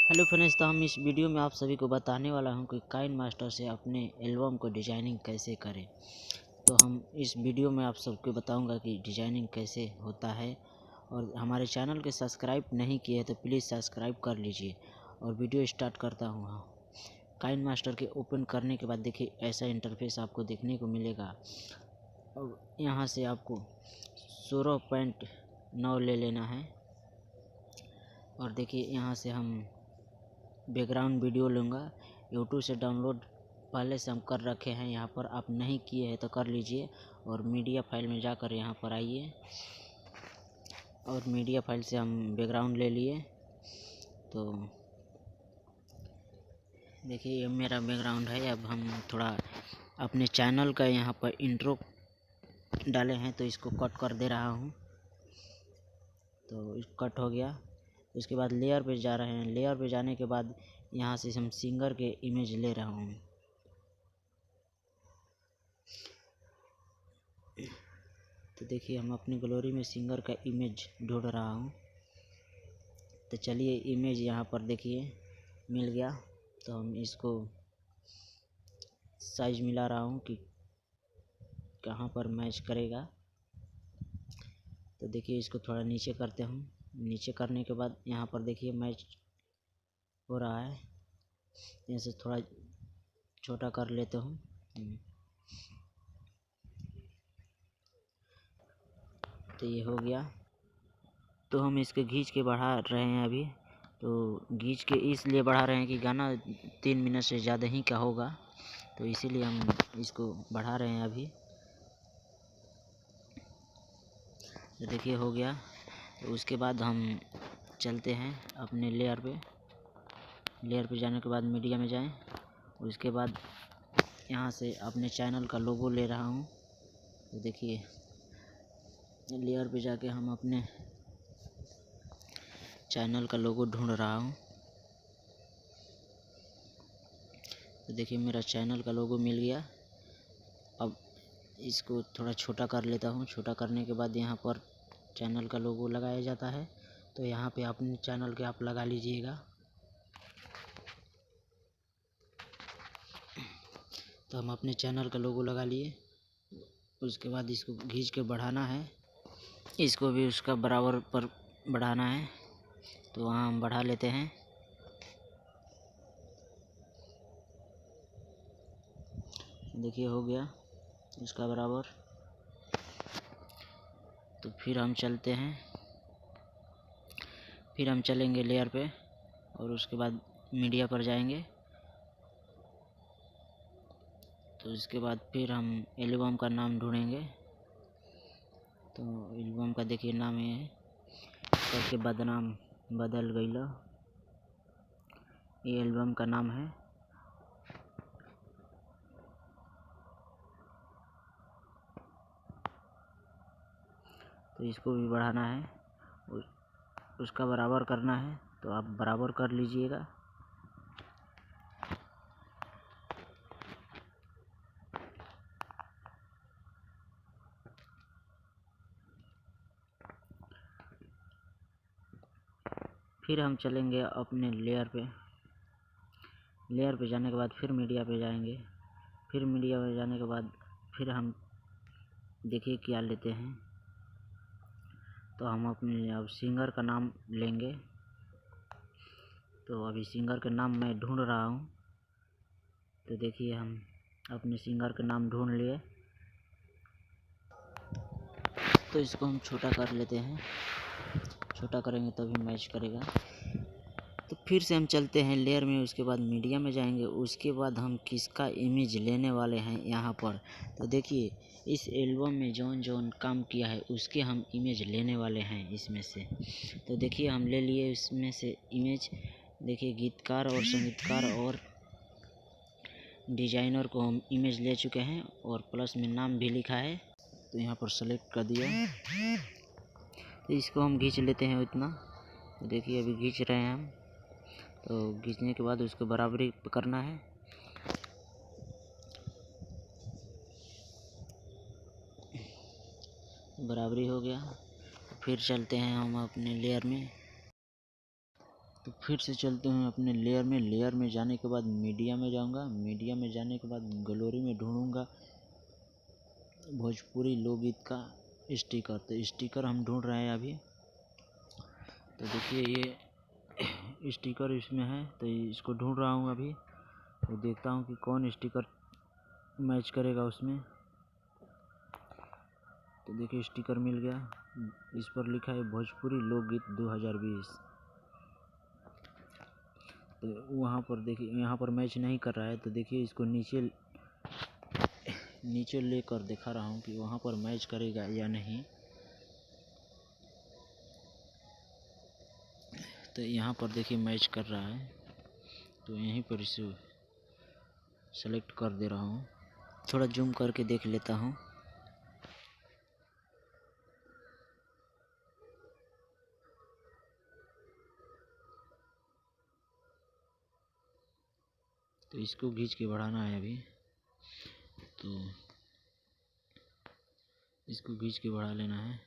Hello friends, तो हम इस वीडियो में आप सभी को बताने वाला हूं कि काइनमास्टर से अपने एल्बम को डिजाइनिंग कैसे करें। तो हम इस वीडियो में आप सबको बताऊंगा कि डिजाइनिंग कैसे होता है। और हमारे चैनल के सब्सक्राइब नहीं किए तो प्लीज़ सब्सक्राइब कर लीजिए। और वीडियो स्टार्ट करता हूँ। काइनमास्टर के ओपन करने के बाद देखिए ऐसा इंटरफेस आपको देखने को मिलेगा। और यहाँ से आपको 16.9 ले लेना है। और देखिए यहाँ से हम बैकग्राउंड वीडियो लूँगा। यूट्यूब से डाउनलोड पहले से हम कर रखे हैं, यहाँ पर आप नहीं किए हैं तो कर लीजिए। और मीडिया फाइल में जाकर यहाँ पर आइए और मीडिया फाइल से हम बैकग्राउंड ले लिए। तो देखिए ये मेरा बैकग्राउंड है। अब हम थोड़ा अपने चैनल का यहाँ पर इंट्रो डाले हैं तो इसको कट कर दे रहा हूँ। तो कट हो गया। उसके बाद लेयर पे जा रहे हैं। लेयर पे जाने के बाद यहाँ से हम सिंगर के इमेज ले रहा हूँ। तो देखिए हम अपनी गैलरी में सिंगर का इमेज ढूंढ रहा हूँ। तो चलिए इमेज यहाँ पर देखिए मिल गया। तो हम इसको साइज मिला रहा हूँ कि कहाँ पर मैच करेगा। तो देखिए इसको थोड़ा नीचे करते हूँ। नीचे करने के बाद यहाँ पर देखिए मैच हो रहा है। यहाँ से थोड़ा छोटा कर लेता हूँ। तो ये हो गया। तो हम इसके खींच के बढ़ा रहे हैं अभी। तो खींच के इसलिए बढ़ा रहे हैं कि गाना 3 मिनट से ज़्यादा ही का होगा, तो इसीलिए हम इसको बढ़ा रहे हैं अभी। तो देखिए हो गया। तो उसके बाद हम चलते हैं अपने लेयर पे। लेयर पे जाने के बाद मीडिया में जाएं। उसके बाद यहाँ से अपने चैनल का लोगो ले रहा हूँ। तो देखिए लेयर पे जाके हम अपने चैनल का लोगो ढूंढ रहा हूँ। तो देखिए मेरा चैनल का लोगो मिल गया। अब इसको थोड़ा छोटा कर लेता हूँ। छोटा करने के बाद यहाँ पर चैनल का लोगो लगाया जाता है। तो यहाँ पे अपने चैनल के आप लगा लीजिएगा। तो हम अपने चैनल का लोगो लगा लिए। उसके बाद इसको खींच के बढ़ाना है। इसको भी उसका बराबर पर बढ़ाना है। तो वहाँ हम बढ़ा लेते हैं। देखिए हो गया इसका बराबर। तो फिर हम चलते हैं। फिर हम चलेंगे लेयर पे और उसके बाद मीडिया पर जाएंगे। तो इसके बाद फिर हम एल्बम का नाम ढूंढेंगे। तो एल्बम का देखिए नाम ये है, करके बदनाम बदल गईला, ये एल्बम का नाम है। तो इसको भी बढ़ाना है, उसका बराबर करना है। तो आप बराबर कर लीजिएगा। फिर हम चलेंगे अपने लेयर पे। लेयर पे जाने के बाद फिर मीडिया पे जाएंगे। फिर मीडिया पे जाने के बाद फिर हम देखिए क्या लेते हैं। तो हम अपने अब सिंगर का नाम लेंगे। तो अभी सिंगर का नाम मैं ढूंढ रहा हूँ। तो देखिए हम अपने सिंगर का नाम ढूंढ लिए। तो इसको हम छोटा कर लेते हैं। छोटा करेंगे तभी मैच करेगा। तो फिर से हम चलते हैं लेयर में। उसके बाद मीडिया में जाएंगे। उसके बाद हम किसका इमेज लेने वाले हैं यहाँ पर। तो देखिए इस एल्बम में जौन जौन काम किया है उसके हम इमेज लेने वाले हैं इसमें से। तो देखिए हम ले लिए इसमें से इमेज। देखिए गीतकार और संगीतकार और डिजाइनर को हम इमेज ले चुके हैं और प्लस में नाम भी लिखा है। तो यहाँ पर सेलेक्ट कर दिया। तो इसको हम खींच लेते हैं इतना। तो देखिए अभी खींच रहे हैं हम। तो खींचने के बाद उसको बराबरी करना है। बराबरी हो गया। फिर चलते हैं हम अपने लेयर में। तो फिर से चलते हैं अपने लेयर में। लेयर में जाने के बाद मीडिया में जाऊंगा। मीडिया में जाने के बाद गैलरी में ढूंढूंगा भोजपुरी लोकगीत का स्टिकर। तो स्टिकर हम ढूंढ रहे हैं अभी। तो देखिए ये स्टिकर इसमें है, तो इसको ढूंढ रहा हूँ अभी। तो देखता हूँ कि कौन स्टिकर मैच करेगा उसमें। तो देखिए स्टिकर मिल गया। इस पर लिखा है भोजपुरी लोकगीत 2020। तो वहाँ पर देखिए, यहाँ पर मैच नहीं कर रहा है। तो देखिए इसको नीचे लेकर दिखा रहा हूँ कि वहाँ पर मैच करेगा या नहीं। तो यहाँ पर देखिए मैच कर रहा है, तो यहीं पर इसे सेलेक्ट कर दे रहा हूँ। थोड़ा जूम करके देख लेता हूँ। तो इसको खींच के बढ़ाना है अभी। तो इसको खींच के बढ़ा लेना है।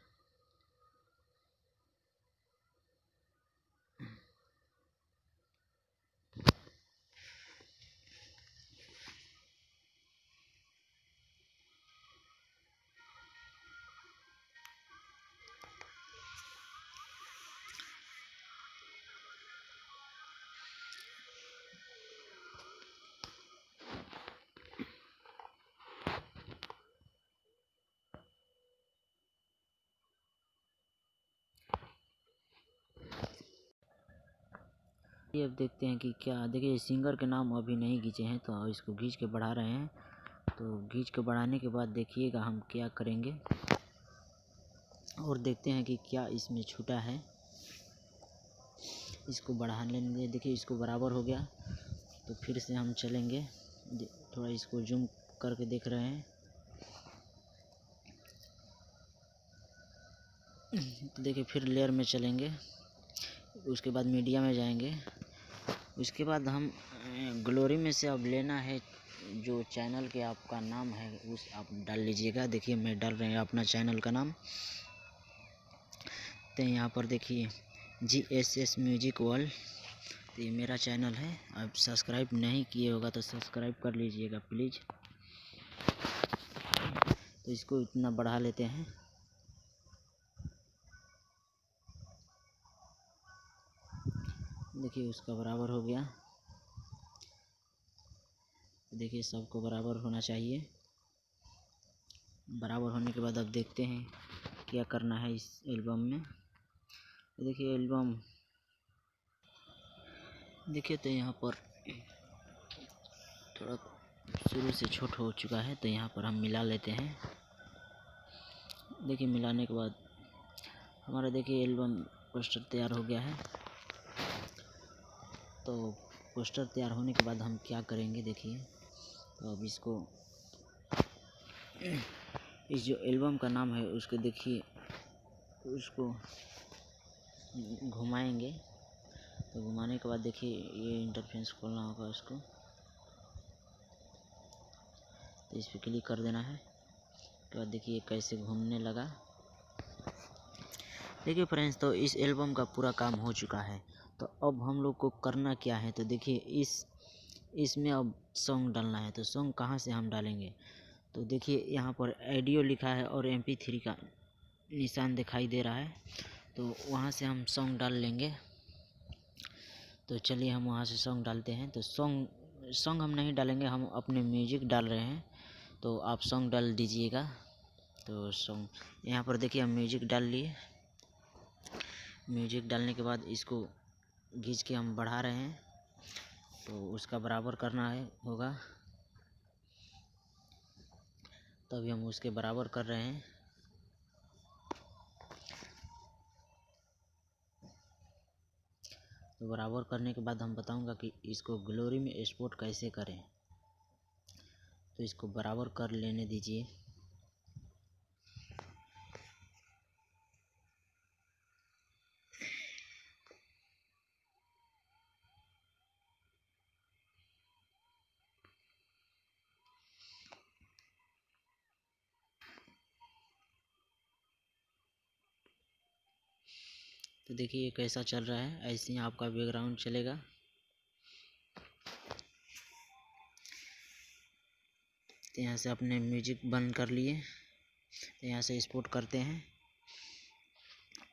ये अब देखते हैं कि क्या। देखिए सिंगर के नाम अभी नहीं खींचे हैं, तो इसको खींच के बढ़ा रहे हैं। तो खींच के बढ़ाने के बाद देखिएगा हम क्या करेंगे और देखते हैं कि क्या इसमें छूटा है। इसको बढ़ा लेंगे। देखिए इसको बराबर हो गया। तो फिर से हम चलेंगे। थोड़ा इसको जूम करके देख रहे हैं। तो देखिए फिर लेयर में चलेंगे, उसके बाद मीडिया में जाएंगे। उसके बाद हम ग्लोरी में से अब लेना है जो चैनल के आपका नाम है उस आप डाल लीजिएगा। देखिए मैं डाल रहे हैं अपना चैनल का नाम। तो यहाँ पर देखिए GSS म्यूजिक वर्ल्ड, तो ये मेरा चैनल है। आप सब्सक्राइब नहीं किए होगा तो सब्सक्राइब कर लीजिएगा प्लीज़। तो इसको इतना बढ़ा लेते हैं। देखिए उसका बराबर हो गया। देखिए सबको बराबर होना चाहिए। बराबर होने के बाद अब देखते हैं क्या करना है इस एल्बम में। देखिए एल्बम देखिए, तो यहाँ पर थोड़ा शुरू से छोटा हो चुका है, तो यहाँ पर हम मिला लेते हैं। देखिए मिलाने के बाद हमारा देखिए एल्बम पोस्टर तैयार हो गया है। तो पोस्टर तैयार होने के बाद हम क्या करेंगे देखिए। तो अब इसको इस जो एल्बम का नाम है उसको देखिए, उसको घुमाएंगे। तो घुमाने के बाद देखिए ये इंटरफेस खोलना होगा उसको। तो इस पर क्लिक कर देना है। उसके बाद देखिए कैसे घूमने लगा। देखिए फ्रेंड्स, तो इस एल्बम का पूरा काम हो चुका है। तो अब हम लोग को करना क्या है, तो देखिए इसमें अब सॉन्ग डालना है। तो सॉन्ग कहाँ से हम डालेंगे, तो देखिए यहाँ पर ऑडियो लिखा है और MP3 का निशान दिखाई दे रहा है। तो वहाँ से हम सॉन्ग डाल लेंगे। तो चलिए हम वहाँ से सॉन्ग डालते हैं। तो सॉन्ग हम नहीं डालेंगे, हम अपने म्यूजिक डाल रहे हैं। तो आप सॉन्ग डाल दीजिएगा। तो सॉन्ग यहाँ पर देखिए हम म्यूजिक डाल लिए। म्यूजिक डालने के बाद इसको खींच के हम बढ़ा रहे हैं। तो उसका बराबर करना है होगा, तो अभी हम उसके बराबर कर रहे हैं। तो बराबर करने के बाद हम बताऊंगा कि इसको ग्लोरी में एक्सपोर्ट कैसे करें। तो इसको बराबर कर लेने दीजिए। तो देखिए ये कैसा चल रहा है, ऐसे ही आपका बैकग्राउंड चलेगा। तो यहाँ से अपने म्यूजिक बंद कर लिए, तो यहाँ से एक्सपोर्ट करते हैं।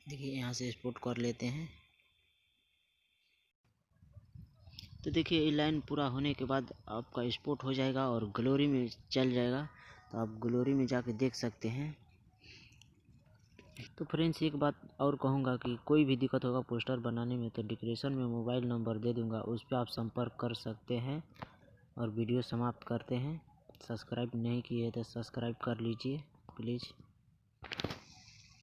देखिए यहाँ से एक्सपोर्ट कर लेते हैं। तो देखिए ये लाइन पूरा होने के बाद आपका एक्सपोर्ट हो जाएगा और ग्लोरी में चल जाएगा। तो आप ग्लोरी में जाके देख सकते हैं। तो फ्रेंड्स एक बात और कहूँगा कि कोई भी दिक्कत होगा पोस्टर बनाने में तो डिस्क्रिप्शन में मोबाइल नंबर दे दूँगा, उस पर आप संपर्क कर सकते हैं। और वीडियो समाप्त करते हैं। सब्सक्राइब नहीं किए तो सब्सक्राइब कर लीजिए प्लीज़।